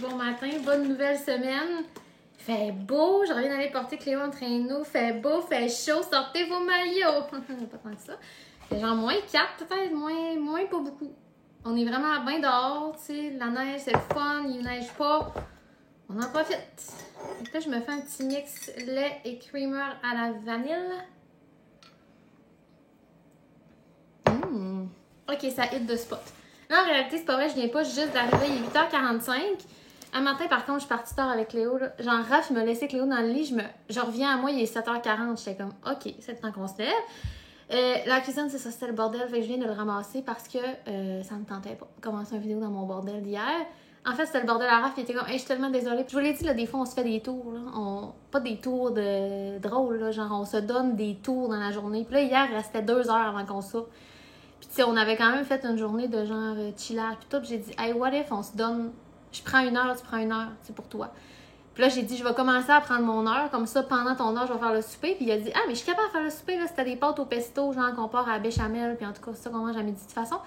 Bon matin, bonne nouvelle semaine. Fait beau, je reviens d'aller porter Cléo en traîneau. Fait beau, fait chaud, sortez vos maillots. Pas tant que ça. Fait genre moins 4, peut-être, moins pas beaucoup. On est vraiment bien dehors, tu sais. La neige, c'est le fun, il neige pas. On en profite. Donc là, je me fais un petit mix lait et creamer à la vanille. Ok, ça hit de spot. Là, en réalité, c'est pas vrai, je viens pas juste d'arriver, il est 8h45. Un matin, par contre, je suis partie tard avec Cléo. Là. Genre, Raph, il m'a laissé Cléo dans le lit. Je reviens à moi, il est 7h40. J'étais comme, ok, c'est le temps qu'on se lève. La cuisine, c'est ça, c'était le bordel. Fait que je viens de le ramasser parce que ça me tentait pas de commencer une vidéo dans mon bordel d'hier. En fait, c'était le bordel à Raph. Il était comme, hey, je suis tellement désolée. Je vous l'ai dit, là, des fois, on se fait des tours. Là. Pas des tours de drôles, là. Genre, on se donne des tours dans la journée. Puis là, hier, il restait 2 heures avant qu'on soupe. Puis, tu sais, on avait quand même fait une journée de genre chillage. Puis tout, j'ai dit, hey, what if on se donne. Je prends 1 heure, tu prends 1 heure, c'est pour toi. Puis là, j'ai dit, je vais commencer à prendre mon heure, comme ça, pendant ton heure, je vais faire le souper. Puis il a dit, ah, mais je suis capable de faire le souper, là, c'était des pâtes au pesto, genre qu'on part à la béchamel, puis en tout cas, c'est ça qu'on mange à midi de toute façon.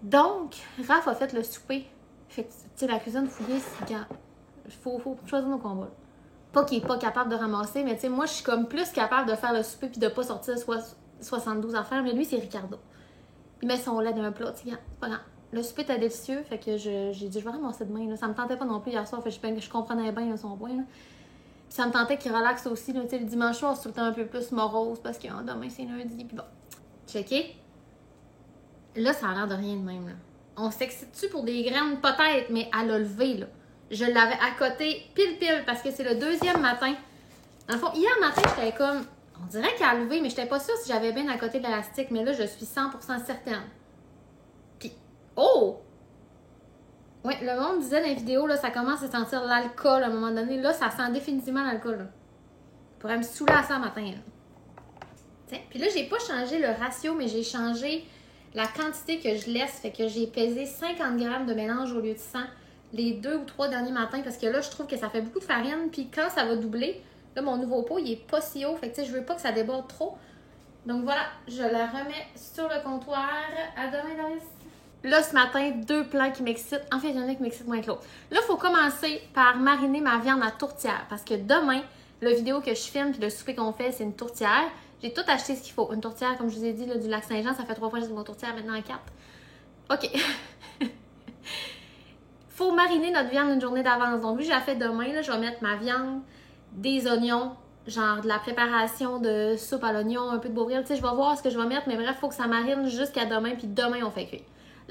Donc, Raph a fait le souper. Fait que, tu sais, la cuisine fouillée, c'est faut choisir nos combats. Pas qu'il est pas capable de ramasser, mais tu sais, moi, je suis comme plus capable de faire le souper puis de pas sortir 72 affaires, mais lui, c'est Ricardo. Il met son lait dans un plat, tu sais, c'est pas grave. Le souper était délicieux, fait que j'ai dit, je vais ramasser demain. Là. Ça me tentait pas non plus hier soir, fait que je comprenais bien là, son point. Là. Puis ça me tentait qu'il relaxe aussi. Là, le dimanche soir, c'est tout le temps un peu plus morose parce que demain, c'est lundi. Puis bon, checké. Là, ça a l'air de rien de même. Là. On s'excite-tu pour des graines? Peut-être, mais à le lever. Là. Je l'avais à côté pile parce que c'est le deuxième matin. Dans le fond, hier matin, j'étais comme, on dirait qu'à lever, mais j'étais pas sûre si j'avais bien à côté de l'élastique. Mais là, je suis 100% certaine. Oh! Oui, le monde disait dans les vidéos, là, ça commence à sentir l'alcool à un moment donné. Là, ça sent définitivement l'alcool. Là. Je pourrais me saouler à ça le matin. Tiens, puis là, j'ai pas changé le ratio, mais j'ai changé la quantité que je laisse. Fait que j'ai pesé 50 grammes de mélange au lieu de 100 les 2 ou 3 derniers matins. Parce que là, je trouve que ça fait beaucoup de farine. Puis quand ça va doubler, là, mon nouveau pot, il est pas si haut. Fait que tu sais, je veux pas que ça déborde trop. Donc voilà, je la remets sur le comptoir. À demain, Doris. Là, ce matin, 2 plats qui m'excitent. En fait, il y en a qui m'excitent moins que l'autre. Là, il faut commencer par mariner ma viande à tourtière. Parce que demain, la vidéo que je filme puis le souper qu'on fait, c'est une tourtière. J'ai tout acheté ce qu'il faut. Une tourtière, comme je vous ai dit, là, du lac Saint-Jean, ça fait 3 fois que j'ai mon tourtière, maintenant 4. OK. Faut mariner notre viande une journée d'avance. Donc, vu que je la fais demain, là, je vais mettre ma viande, des oignons, genre de la préparation de soupe à l'oignon, un peu de bovril. Tu sais, je vais voir ce que je vais mettre, mais bref, il faut que ça marine jusqu'à demain, puis demain, on fait cuire.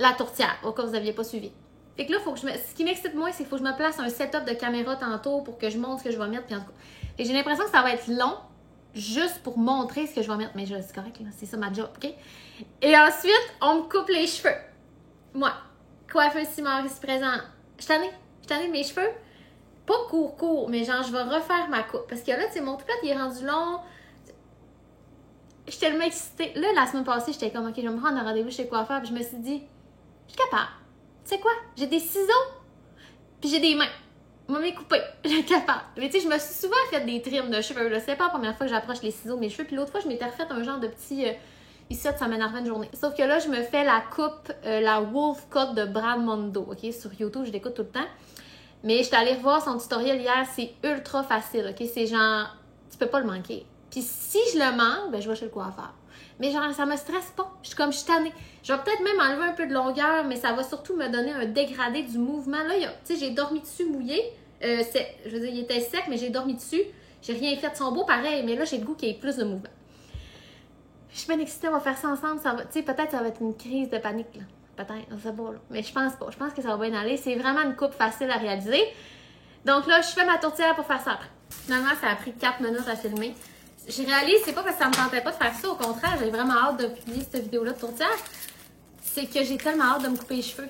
La tourtière, au cas où vous n'aviez pas suivi. Fait que là, faut que ce qui m'excite moins, c'est qu'il faut que je me place un setup de caméra tantôt pour que je montre ce que je vais mettre. Puis en tout cas, et j'ai l'impression que ça va être long, juste pour montrer ce que je vais mettre. Mais c'est correct, là, c'est ça ma job, OK? Et ensuite, on me coupe les cheveux. Moi, coiffeuse Simard ici présent. Je suis tannée de mes cheveux. Pas court, mais genre, je vais refaire ma coupe. Parce que là, tu sais, mon toupette, il est rendu long. J'étais tellement excitée. Là, la semaine passée, j'étais comme, OK, je vais me rendre un rendez-vous chez le coiffeur. Puis je me suis dit, je suis capable. Tu sais quoi? J'ai des ciseaux, puis j'ai des mains. Moi, m'y couper. Je suis capable. Mais tu sais, je me suis souvent fait des trims de cheveux. Là, c'est pas la première fois que j'approche les ciseaux de mes cheveux. Puis l'autre fois, je m'étais refait un genre de petit... ici, ça m'énervait une journée. Sauf que là, je me fais la coupe, la Wolf Cut de Brad Mondo. OK? Sur YouTube, je l'écoute tout le temps. Mais j'étais allée revoir son tutoriel hier. C'est ultra facile. OK? C'est genre... Tu peux pas le manquer. Puis si je le manque, ben je vais chez le coiffeur. Mais genre, ça me stresse pas. Je suis tannée. Je vais peut-être même enlever un peu de longueur, mais ça va surtout me donner un dégradé du mouvement. Là, tu sais, j'ai dormi dessus mouillé. Je veux dire, il était sec, mais j'ai dormi dessus. J'ai rien fait. Ils sont beaux pareil, mais là, j'ai le goût qu'il y ait plus de mouvement. Je suis bien excitée, on va faire ça ensemble. Tu sais, peut-être ça va être une crise de panique, là. Peut-être, on sait pas, là. Mais je pense pas. Je pense que ça va bien aller. C'est vraiment une coupe facile à réaliser. Donc là, je fais ma tourtière pour faire ça après. Finalement, ça a pris 4 minutes à filmer. J'ai réalisé, c'est pas parce que ça me tentait pas de faire ça, au contraire, j'ai vraiment hâte de publier cette vidéo-là de tourtière. C'est que j'ai tellement hâte de me couper les cheveux.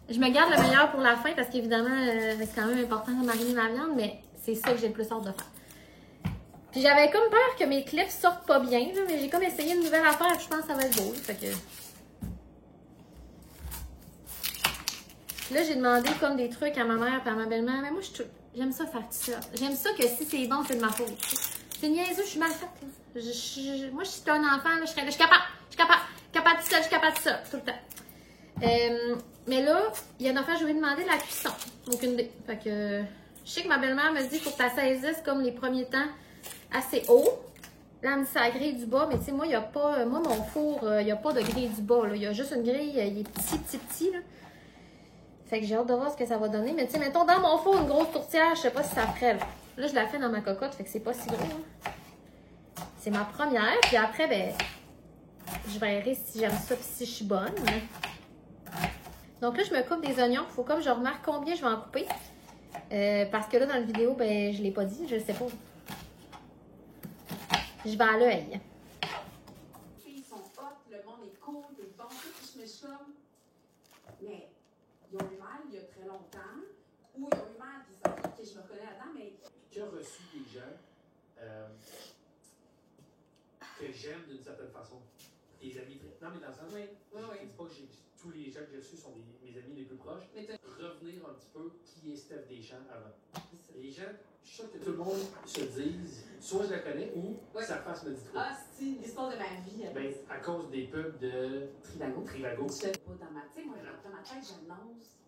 Je me garde le meilleur pour la fin parce qu'évidemment, c'est quand même important de mariner ma viande, mais c'est ça que j'ai le plus hâte de faire. Puis j'avais comme peur que mes clips sortent pas bien, là, mais j'ai comme essayé une nouvelle affaire et je pense que ça va être beau. Fait que... Là, j'ai demandé comme des trucs à ma mère et à ma belle-mère, mais moi, j'aime ça faire tout ça. J'aime ça que si c'est bon, c'est de ma faute. C'est niaiseux, je suis mal faite. Là. Moi, si j'étais un enfant, là, je suis capable. Je suis capable de ça, tout le temps. Mais là, il y a une affaire, je vais lui demander de la cuisson. Aucune idée. Fait que je sais que ma belle-mère me dit qu'il faut que tu saisisses comme les premiers temps assez haut. Là, elle me dit ça grille du bas, mais tu sais, moi, il n'y a pas. Moi, mon four, il n'y a pas de grille du bas. Là. Il y a juste une grille, il est petit, là. Fait que j'ai hâte de voir ce que ça va donner. Mais tu sais, mettons dans mon four, une grosse tourtière, je sais pas si ça ferait. Là, je la fais dans ma cocotte, fait que c'est pas si gros. Hein. C'est ma première. Puis après, ben, je verrai si j'aime ça et si je suis bonne. Donc là, je me coupe des oignons. Il faut comme je remarque combien je vais en couper. Parce que là, dans la vidéo, ben, je l'ai pas dit, je sais pas. Je vais à l'œil. Ils sont hot, le monde est cool, des bons, tout se met ça. Mais ils ont eu mal il y a très longtemps. Ou ils ont eu mal, puis ça fait que je me reconnais là-dedans, mais. Qui a reçu des gens que j'aime d'une certaine façon. Des amis très. Non, mais dans le sens. Oui, oui, je oui. dis pas que tous les gens que j'ai reçus sont mes amis les plus proches. Mais revenir un petit peu qui est Steph Deschamps avant. Les gens, je suis sûr que tout le monde se dise, soit je la connais ou sa face me dit trop. Ah, c'est l'histoire de ma vie. Ben, à cause des pubs de Trivago. Je sais pas dans ma tête, moi, dans ma tête, j'annonce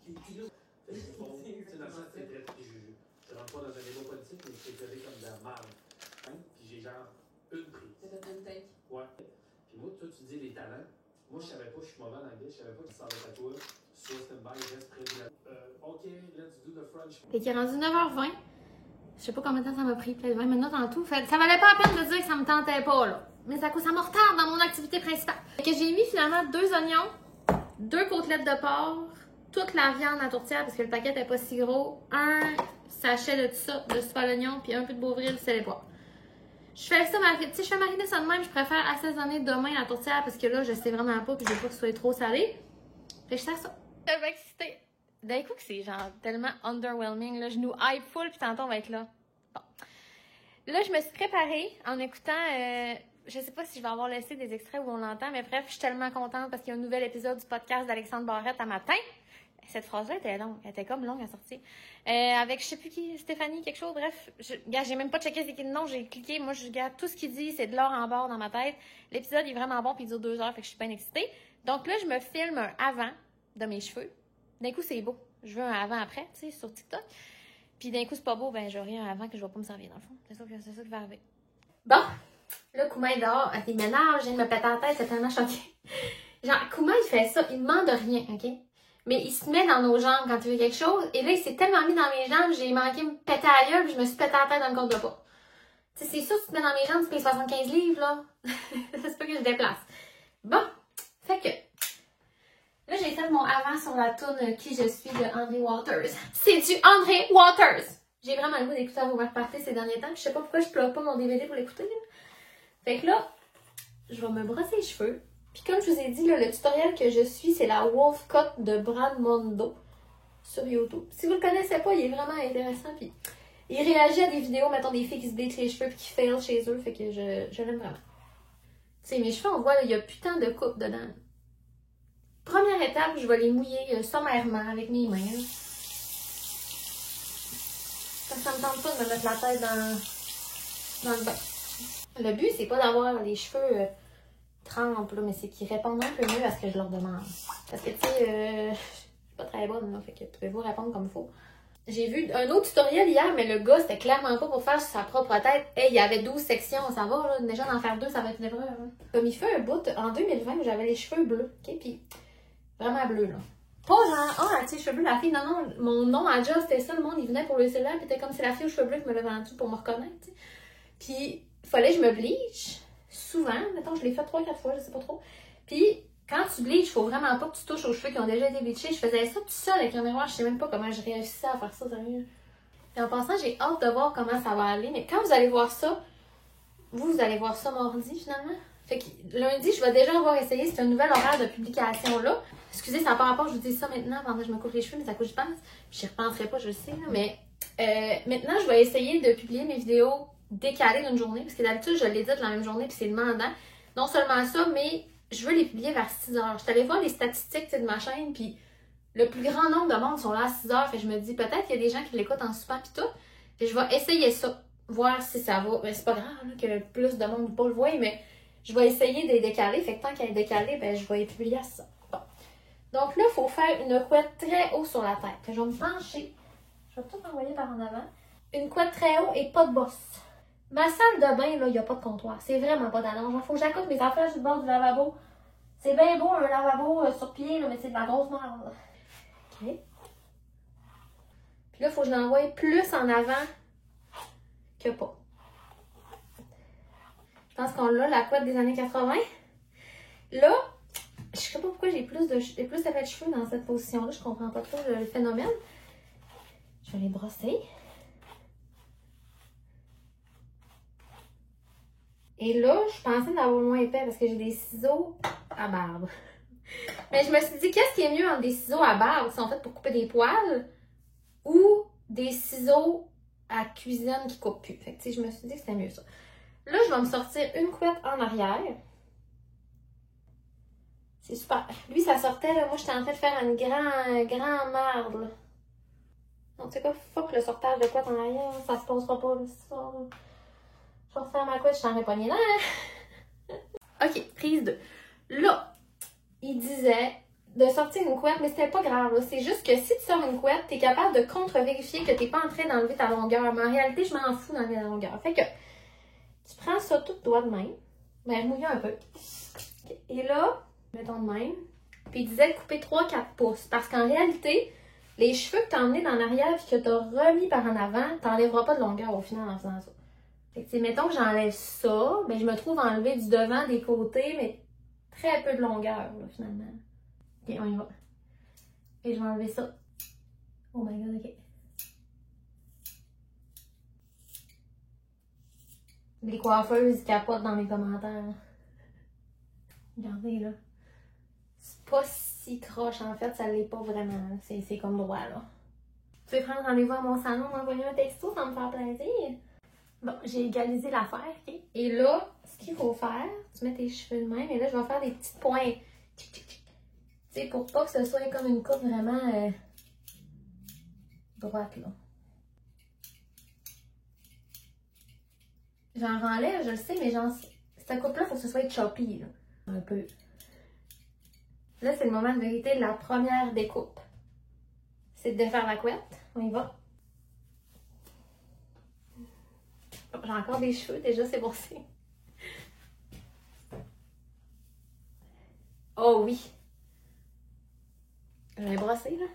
des kilos. Tu sais, dans le sens, c'est très. Je rentre pas dans un débat politique, mais c'est traité comme de la merde. Hein? Puis j'ai genre une prise. C'est fait une take. Ouais. Puis moi, toi, tu dis les talents. Moi, je savais pas, je suis mauvais en anglais, je savais pas que tu s'en à toi. Soit stand-by, reste près de la. OK, let's do the French. Fait qu'il est rendu 9h20. Je sais pas combien de temps ça m'a pris, peut-être 20 minutes en tout. Fait que ça valait pas la peine de dire que ça me tentait pas, là. Mais ça me retarde dans mon activité principale. Fait que j'ai mis finalement 2 oignons, 2 côtelettes de porc, toute la viande à tourtière parce que le paquet n'est pas si gros, un sachet de ça, de super l'oignon, puis un peu de Beauvril, c'est les pois. Je fais ça, si je fais mariner ça de même, je préfère assaisonner demain la tourtière parce que là, je sais vraiment pas, puis je veux pas que ce soit trop salé. Fait que je sers ça. Je suis excitée. D'un coup que c'est genre tellement underwhelming, là, je nous hype full, puis tantôt on va être là. Bon. Là, je me suis préparée en écoutant, je sais pas si je vais avoir laissé des extraits où on l'entend, mais bref, je suis tellement contente parce qu'il y a un nouvel épisode du podcast d'Alexandre Barrette à matin. Cette phrase-là était longue, elle était comme longue à sortir. Avec je sais plus qui, Stéphanie, quelque chose, bref. J'ai même pas checké c'est qui le nom, j'ai cliqué. Moi, je regarde tout ce qu'il dit, c'est de l'or en bord dans ma tête. L'épisode est vraiment bon, puis il dure 2 heures, fait que je suis bien excitée. Donc là, je me filme un avant de mes cheveux. D'un coup, c'est beau. Je veux un avant-après, tu sais, sur TikTok. Puis d'un coup, c'est pas beau, ben j'aurai un avant que je vais pas me servir, dans le fond. C'est ça qui va arriver. Bon, là, Kouma est dehors. Elle m'énerve, je viens de me péter la tête, c'est tellement choqué. Genre, Kouma, il fait ça, il demande rien, OK? Mais il se met dans nos jambes quand il veut quelque chose. Et là, il s'est tellement mis dans mes jambes, j'ai manqué de me péter à la gueule, puis je me suis pété la tête dans le compte de pas. Tu sais, c'est sûr, si tu te mets dans mes jambes, tu payes 75 livres, là. C'est pas que je déplace. Bon, fait que... Là, j'ai fait mon avant sur la toune Qui je suis de André Waters. C'est du André Waters! J'ai vraiment le goût d'écouter à Over Party ces derniers temps. Puis je sais pas pourquoi je plug pas mon DVD pour l'écouter. Fait que là, je vais me brosser les cheveux. Puis comme je vous ai dit, là, le tutoriel que je suis, c'est la Wolf Cut de Brad Mondo sur YouTube. Si vous le connaissez pas, il est vraiment intéressant. Puis il réagit à des vidéos, mettons des filles qui se bleachent les cheveux puis qui fail chez eux. Fait que je l'aime vraiment. Tu sais, mes cheveux, on voit, là, il y a putain de coupe dedans. Première étape, je vais les mouiller sommairement avec mes mains. Là. Parce que ça me tente pas de me mettre la tête dans le bain. Le but, c'est pas d'avoir les cheveux trempes, là, mais c'est qu'ils répondent un peu mieux à ce que je leur demande. Parce que, tu sais, je suis pas très bonne, là, fait que pouvez-vous répondre comme il faut. J'ai vu un autre tutoriel hier, mais le gars, c'était clairement pas pour faire sur sa propre tête. Hey, il y avait 12 sections, ça va, là. Déjà, d'en faire 2, ça va être l'épreuve. Hein. Comme il fait un bout, en 2020, où j'avais les cheveux bleus, ok, puis vraiment bleus, là. Pas genre, oh, elle a les cheveux bleus, la fille. Non, non, mon nom à Joss, c'était ça, le monde, il venait pour le cellulaire, puis c'était comme c'est la fille aux cheveux bleus qui me l'a vendu pour me reconnaître, tu sais. Puis, il fallait que je me bleach, souvent, mettons, je l'ai fait 3-4 fois, je sais pas trop. Puis, quand tu bleaches, faut vraiment pas que tu touches aux cheveux qui ont déjà été bleachés. Je faisais ça tout seul avec un miroir, je sais même pas comment je réussissais à faire ça, sérieux. Et en passant, j'ai hâte de voir comment ça va aller, mais quand vous allez voir ça, vous allez voir ça mardi, finalement. Fait que lundi, je vais déjà avoir essayé, c'est un nouvel horaire de publication là. Excusez, ça n'a pas rapport, je vous dis ça maintenant pendant que je me coupe les cheveux, mais ça coûte, je pense. J'y repenserai pas, je le sais, là. Mais maintenant, je vais essayer de publier mes vidéos décalées d'une journée, parce que d'habitude, je l'édite la même journée, puis c'est demandant. Non seulement ça, mais je veux les publier vers 6 heures. Je suis allée voir les statistiques de ma chaîne, puis le plus grand nombre de monde sont là à 6 heures. Fait que je me dis, peut-être qu'il y a des gens qui l'écoutent en soupant, puis tout. Et je vais essayer ça, voir si ça va. Ben, c'est pas grave là, que plus de monde pas le voie, mais je vais essayer de les décaler. Fait que tant qu'elle est décalée, ben, je vais les publier à ça. Bon. Donc là, il faut faire une couette très haut sur la tête. Je vais me pencher. Je vais tout envoyer par en avant. Une couette très haut et pas de bosse. Ma salle de bain, là, il n'y a pas de comptoir. C'est vraiment pas d'allonge. Il faut que j'accoute mes affaires sur le bord du lavabo. C'est bien beau, un lavabo sur pied, là, mais c'est de la grosse merde. OK. Puis là, il faut que je l'envoie plus en avant que pas. Je pense qu'on l'a, la couette des années 80. Là, je sais pas pourquoi j'ai plus d'effets de cheveux dans cette position-là. Je comprends pas trop le phénomène. Je vais les brosser. Et là, je pensais d'avoir moins épais parce que j'ai des ciseaux à barbe. Mais je me suis dit, qu'est-ce qui est mieux entre des ciseaux à barbe qui sont faits pour couper des poils ou des ciseaux à cuisine qui coupent plus. Fait que, je me suis dit que c'était mieux ça. Là, je vais me sortir une couette en arrière. C'est super. Lui, ça sortait, là. Moi, j'étais en train de faire une grande merde, là. Non, tu sais quoi, fuck le sortage de couette en arrière. Ça se posera pas, là, ce soir, là. Je vais refaire ma couette, je t'en ai pogné là. OK, prise 2. Là, il disait de sortir une couette, mais c'était pas grave. C'est juste que si tu sors une couette, t'es capable de contre-vérifier que t'es pas en train d'enlever ta longueur. Mais en réalité, je m'en fous d'enlever la longueur. Fait que tu prends ça tout droit de même. Ben, mouiller un peu. Okay. Et là, mettons de même. Puis il disait de couper 3-4 pouces. Parce qu'en réalité, les cheveux que t'as emmenés dans l'arrière et que t'as remis par en avant, t'enlèveras pas de longueur au final en faisant ça. Fait que, mettons que j'enlève ça, ben je me trouve enlever du devant, des côtés, mais très peu de longueur, là, finalement. Ok, on y va. Et je vais enlever ça. Oh my god, ok. Les coiffeuses, ils capotent dans les commentaires. Regardez, là. C'est pas si croche, en fait, ça l'est pas vraiment. C'est comme droit, là. Tu veux prendre rendez-vous à mon salon, m'envoyer un texto, ça me faire plaisir. Bon, j'ai égalisé l'affaire, ok? Et là, ce qu'il faut faire, tu mets tes cheveux de même, et là, je vais faire des petites pointes. Tu sais, pour pas que ce soit comme une coupe vraiment droite, là. J'en renlève, je le sais, mais genre, cette coupe-là, il faut que ce soit choppy, là. Un peu. Là, c'est le moment de vérité de la première découpe. C'est de défaire la couette. On y va. J'ai encore des cheveux, déjà, c'est bon signe. Oh oui! Je vais brosser, là.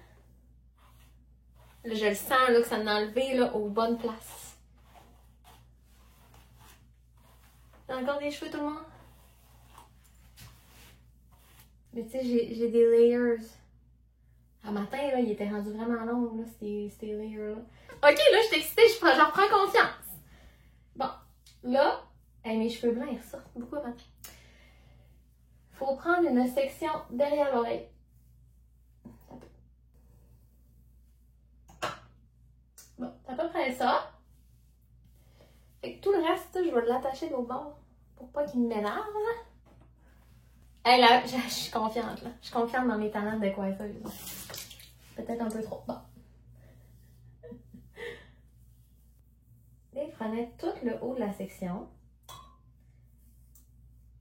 Là, je le sens, là, que ça m'a enlevé, là, aux bonnes places. J'ai encore des cheveux, tout le monde? Mais tu sais, j'ai des layers. Un matin, là, il était rendu vraiment long, là, ces layers-là. Ok, là, je suis excitée, je reprends confiance. Bon, là, mes cheveux blancs, ils ressortent beaucoup matin. Faut prendre une section derrière l'oreille. Bon, c'est à peu près ça. Fait que tout le reste, je vais l'attacher de l'autre bord pour pas qu'il m'énerve. Hey, là, je suis confiante, là. Je suis confiante dans mes talents de coiffeuse. Peut-être un peu trop. Bon. Là, il prenait tout le haut de la section.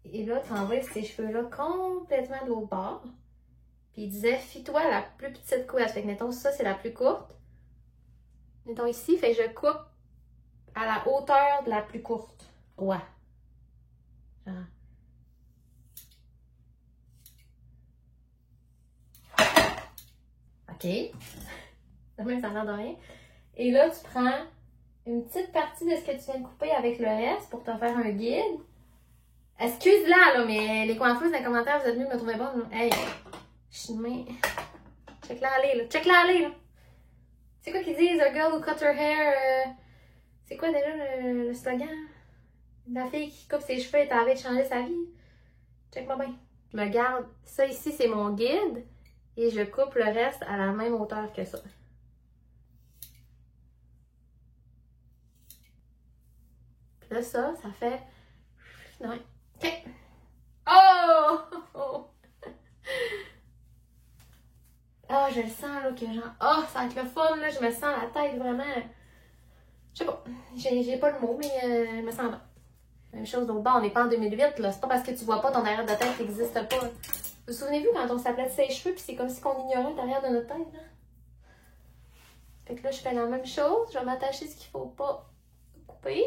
Et là, tu envoies ces cheveux-là complètement de l'autre bord. Puis il disait, fie-toi la plus petite couette. Fait que, mettons, ça, c'est la plus courte. Mettons ici, fait que je coupe à la hauteur de la plus courte. Ouais. Genre. OK. Même ça n'a l'air de rien. Et là, tu prends une petite partie de ce que tu viens de couper avec le reste pour te faire un guide. Excuse-la, là, mais les coiffeuses dans les commentaires, vous êtes venus me trouver bonne. Là. Hey, je suis main. Check-la aller, là. Check-la aller, là. C'est quoi qu'ils disent? A girl who cut her hair. C'est quoi déjà le slogan? La fille qui coupe ses cheveux et a envie de changer sa vie. Check-moi bien. Je me garde. Ça ici, c'est mon guide. Et je coupe le reste à la même hauteur que ça. Puis là, ça fait... Ouais. OK. Oh! Oh! Oh, je le sens, là, que genre... Oh, ça va être le fun, là. Je me sens la tête vraiment... Je sais pas. J'ai pas le mot, mais je me sens bien. Même chose d'autre bord. On n'est pas en 2008, là. C'est pas parce que tu vois pas ton arrière de tête qui n'existe pas. Vous souvenez-vous quand on s'appelait ses cheveux, puis c'est comme si on ignorait le derrière de notre tête, là? Fait que là, je fais la même chose. Je vais m'attacher ce qu'il faut pas couper.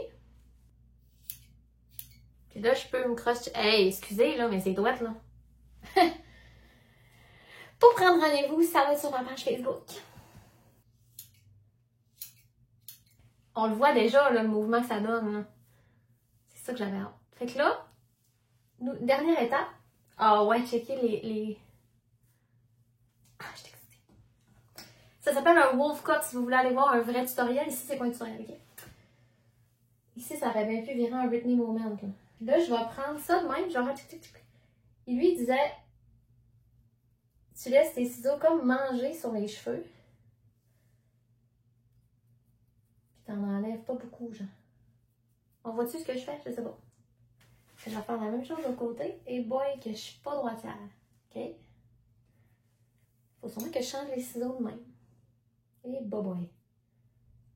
Puis là, je peux me crocheter. Hey, excusez, là, mais c'est droite, là. Pour prendre rendez-vous, ça va être sur ma page Facebook. On le voit déjà, là, le mouvement que ça donne, là. C'est ça que j'avais hâte. Fait que là, dernière étape. Ah ouais, checker les... Ah, je t'excite. Ça s'appelle un wolf cut si vous voulez aller voir un vrai tutoriel. Ici, c'est pas un tutoriel, ok? Ici, ça aurait bien pu virer un Britney moment. Là, je vais prendre ça de même, genre... Et lui, il disait... Tu laisses tes ciseaux comme manger sur les cheveux. Puis t'en enlèves pas beaucoup, genre. On voit-tu ce que je fais? Je sais pas. Je vais faire la même chose de l'autre côté. Et boy, que je suis pas droitière. OK? Faut sûrement que je change les ciseaux de même. Et boy.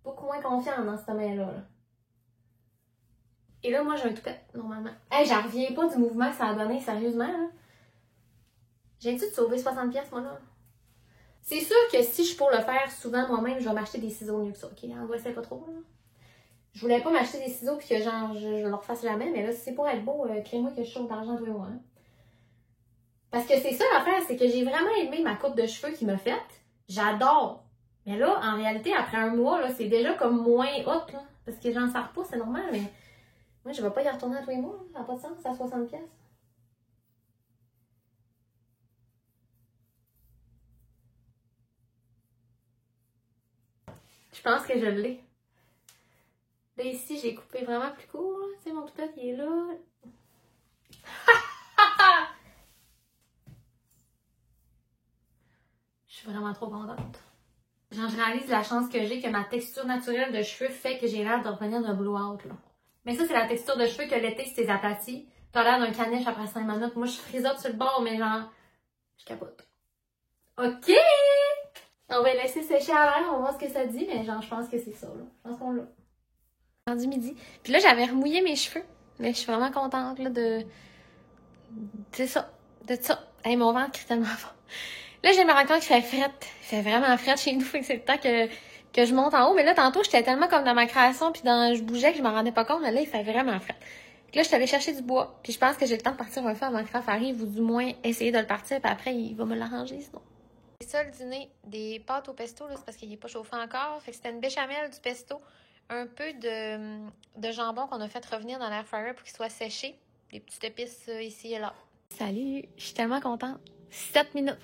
Beaucoup moins confiant dans cette main-là. Là. Et là, moi, j'ai un toupette, normalement. Hey, j'en reviens pas du mouvement que ça a donné, sérieusement. Là. J'ai-tu de sauver 60$, moi, là? C'est sûr que si je suis pour le faire souvent moi-même, je vais m'acheter des ciseaux mieux que ça. OK? Angoissez pas trop, là. Je voulais pas m'acheter des ciseaux puis que genre je le refasse jamais, mais là, si c'est pour être beau, créez-moi que je chauffe d'argent tous les mois. Hein. Parce que c'est ça l'affaire, c'est que j'ai vraiment aimé ma coupe de cheveux qu'il m'a faite. J'adore. Mais là, en réalité, après un mois, là, c'est déjà comme moins hot, là. Parce que j'en sors pas, c'est normal, mais moi, je vais pas y retourner à tous les mois. Là. Ça n'a pas de sens, c'est à 60$. Je pense que je l'ai. Là, ici, j'ai coupé vraiment plus court. Tu sais, mon toupette, il est là. Je suis vraiment trop contente. Genre, je réalise la chance que j'ai que ma texture naturelle de cheveux fait que j'ai l'air de revenir d'un blowout, là. Mais ça, c'est la texture de cheveux que l'été, si t'es aplati. T'as l'air d'un caniche après 5 minutes. Moi, je frisote sur le bord, mais genre, je capote. OK! On va laisser sécher à l'air, on va voir ce que ça dit, mais genre, je pense que c'est ça, là. Je pense qu'on l'a. Rendu midi. Puis là, j'avais remouillé mes cheveux. Mais je suis vraiment contente, là, de... C'est ça. De ça. Hey, mon ventre crie tellement fort. Là, je me rends compte qu'il fait frette. Il fait vraiment frette chez nous. Fait que c'est le temps que je monte en haut. Mais là, tantôt, j'étais tellement comme dans ma création puis je bougeais que je m'en rendais pas compte. Mais là, il fait vraiment frette. Puis là, je suis allée chercher du bois. Puis je pense que j'ai le temps de partir un peu avant que Raph arrive ou du moins essayer de le partir. Puis après, il va me l'arranger sinon. C'est ça le dîner. Des pâtes au pesto, là, c'est parce qu'il n'est pas chauffé encore. Fait que c'était une béchamel, du pesto, un peu de jambon qu'on a fait revenir dans l'air fryer pour qu'il soit séché. Des petites épices ici et là. Salut, je suis tellement contente. 7 minutes.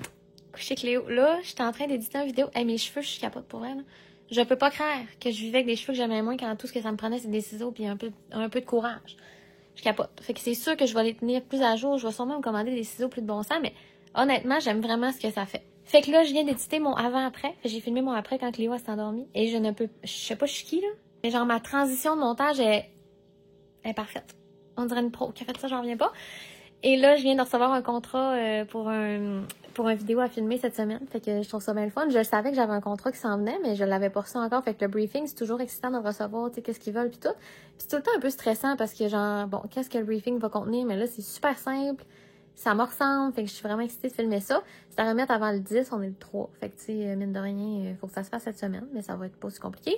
Coucher Cléo. Là, j'étais en train d'éditer une vidéo. Hey, mes cheveux, je suis capote pour elle. Je peux pas croire que je vivais avec des cheveux que j'aimais moins quand tout ce que ça me prenait, c'est des ciseaux puis un peu de courage. Je capote. Fait que c'est sûr que je vais les tenir plus à jour. Je vais sûrement me commander des ciseaux plus de bon sens, mais honnêtement, j'aime vraiment ce que ça fait. Fait que là, je viens d'éditer mon avant-après. J'ai filmé mon après quand Cléo s'est endormie. Et je sais pas je suis qui, là. Mais genre, ma transition de montage est parfaite. On dirait une pro qui a fait ça, j'en reviens pas. Et là, je viens de recevoir un contrat pour une vidéo à filmer cette semaine. Fait que je trouve ça bien le fun. Je savais que j'avais un contrat qui s'en venait, mais je l'avais pas reçu encore. Fait que le briefing, c'est toujours excitant de recevoir, tu sais, qu'est-ce qu'ils veulent pis tout. Puis c'est tout le temps un peu stressant parce que genre, bon, qu'est-ce que le briefing va contenir? Mais là, c'est super simple. Ça me ressemble. Fait que je suis vraiment excitée de filmer ça. C'est à remettre avant le 10, on est le 3. Fait que tu sais, mine de rien, faut que ça se fasse cette semaine, mais ça va être pas si compliqué.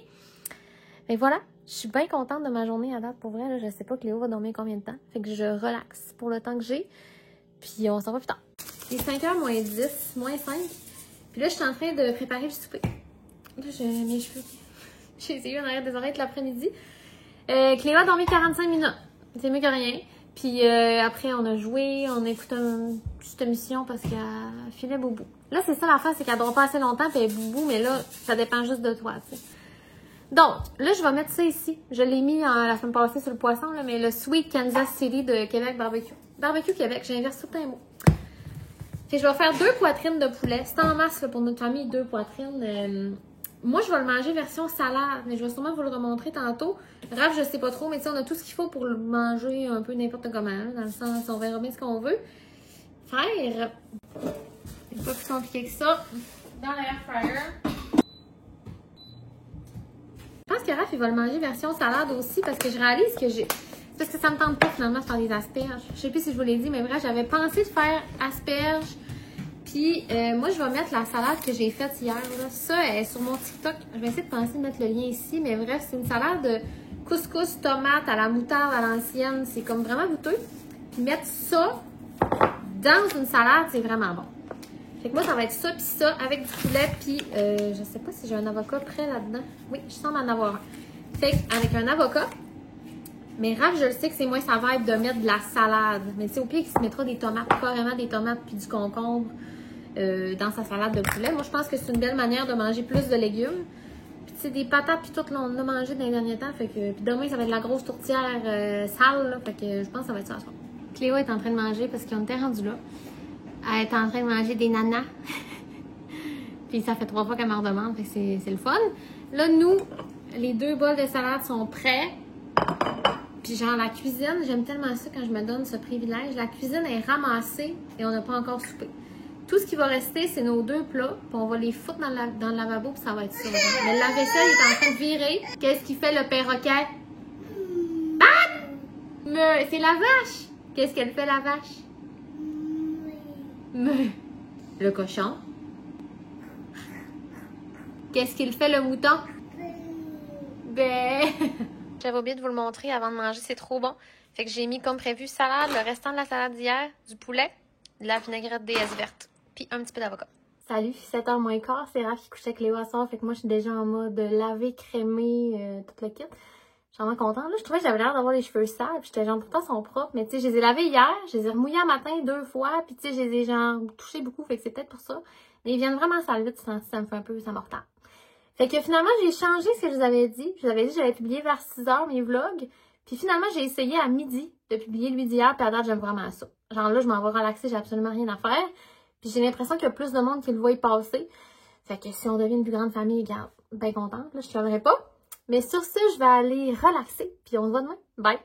Mais voilà, je suis bien contente de ma journée à date pour vrai. Là, je sais pas que Léo va dormir combien de temps. Fait que je relaxe pour le temps que j'ai. Puis on s'en va plus tard. Il est 5h moins 10, moins 5. Puis là, je suis en train de préparer le souper. Là, j'ai mes cheveux. J'ai essayé en arrière des oreilles l'après-midi. Cléo a dormi 45 minutes. C'est mieux que rien. Puis après, on a joué, on a écouté une petite émission parce qu'elle filait boubou. Là, c'est ça l'affaire, c'est qu'elle dort pas assez longtemps, puis elle est boubou, mais là, ça dépend juste de toi, tu sais. Donc, là, je vais mettre ça ici. Je l'ai mis la semaine passée sur le poisson, là, mais le Sweet Kansas City de Québec Barbecue. Barbecue Québec, j'inverse tout un mot. Fait que je vais faire 2 poitrines de poulet. C'est en masse là, pour notre famille, 2 poitrines. Moi, je vais le manger version salade, mais je vais sûrement vous le remontrer tantôt. Raph, je sais pas trop, mais tu sais, on a tout ce qu'il faut pour le manger un peu n'importe comment. Là, dans le sens, on verra bien ce qu'on veut faire. C'est pas plus compliqué que ça. Dans l'air fryer. Je pense que Raph, il va le manger version salade aussi parce que je réalise que j'ai... Parce parce que ça me tente pas finalement de faire des asperges. Je sais plus si je vous l'ai dit, mais bref, j'avais pensé de faire asperges. Puis moi, je vais mettre la salade que j'ai faite hier. Là. Ça, elle est sur mon TikTok. Je vais essayer de penser de mettre le lien ici. Mais bref, c'est une salade de couscous, tomate à la moutarde à l'ancienne. C'est comme vraiment goûteux. Puis mettre ça dans une salade, c'est vraiment bon. Fait que moi, ça va être ça, puis ça, avec du poulet, puis je sais pas si j'ai un avocat prêt là-dedans. Oui, je semble en avoir un. Fait qu'avec un avocat, mais Raph, je le sais que c'est moins sa vibe de mettre de la salade. Mais tu sais, au pire, il se mettra des tomates, carrément des tomates, puis du concombre dans sa salade de poulet. Moi, je pense que c'est une belle manière de manger plus de légumes. Puis tu sais, des patates, puis tout, là, on en a mangé dans les derniers temps. Fait que, puis demain, ça va être de la grosse tourtière sale, là. Fait que je pense que ça va être ça. Cléo est en train de manger parce qu'on était rendu là. Elle est en train de manger des nanas. Puis ça fait 3 fois qu'elle m'en demande, fait que c'est le fun. Là, nous, les 2 bols de salade sont prêts. Puis genre, la cuisine, j'aime tellement ça quand je me donne ce privilège. La cuisine est ramassée et on n'a pas encore soupé. Tout ce qui va rester, c'est nos 2 plats. Puis on va les foutre dans le lavabo, puis ça va être ça. Mais la vaisselle est en train de virer. Qu'est-ce qu'il fait le perroquet? Ah! Mais c'est la vache! Qu'est-ce qu'elle fait, la vache? Mais le cochon. Qu'est-ce qu'il fait le mouton? Ben. J'avais oublié de vous le montrer avant de manger, c'est trop bon. Fait que j'ai mis comme prévu salade, le restant de la salade d'hier, du poulet, de la vinaigrette DS verte, puis un petit peu d'avocat. Salut, 7h moins quart, c'est Raph qui couche avec Léo à soir, fait que moi je suis déjà en mode laver, crémer, tout le kit. Je suis vraiment contente. Là, je trouvais que j'avais l'air d'avoir les cheveux sales. Puis j'étais genre, pourtant, ils sont propres. Mais tu sais, je les ai lavés hier. Je les ai remouillés un matin 2 fois. Puis tu sais, je les ai genre touchés beaucoup. Fait que c'est peut-être pour ça. Mais ils viennent vraiment sale vite. Ça me fait un peu, ça me retarde. Fait que finalement, j'ai changé ce que je vous avais dit. Je vous avais dit que j'allais publier vers 6h mes vlogs. Puis finalement, j'ai essayé à midi de publier lui d'hier. Puis à date, j'aime vraiment ça. Genre là, je m'en vais relaxer. J'ai absolument rien à faire. Puis j'ai l'impression qu'il y a plus de monde qui le voit y passer. Fait que si on devient une plus grande famille, regarde, bien contente. Là, je ne pleurerai pas. Mais sur ce, je vais aller relaxer, puis on se voit demain. Bye!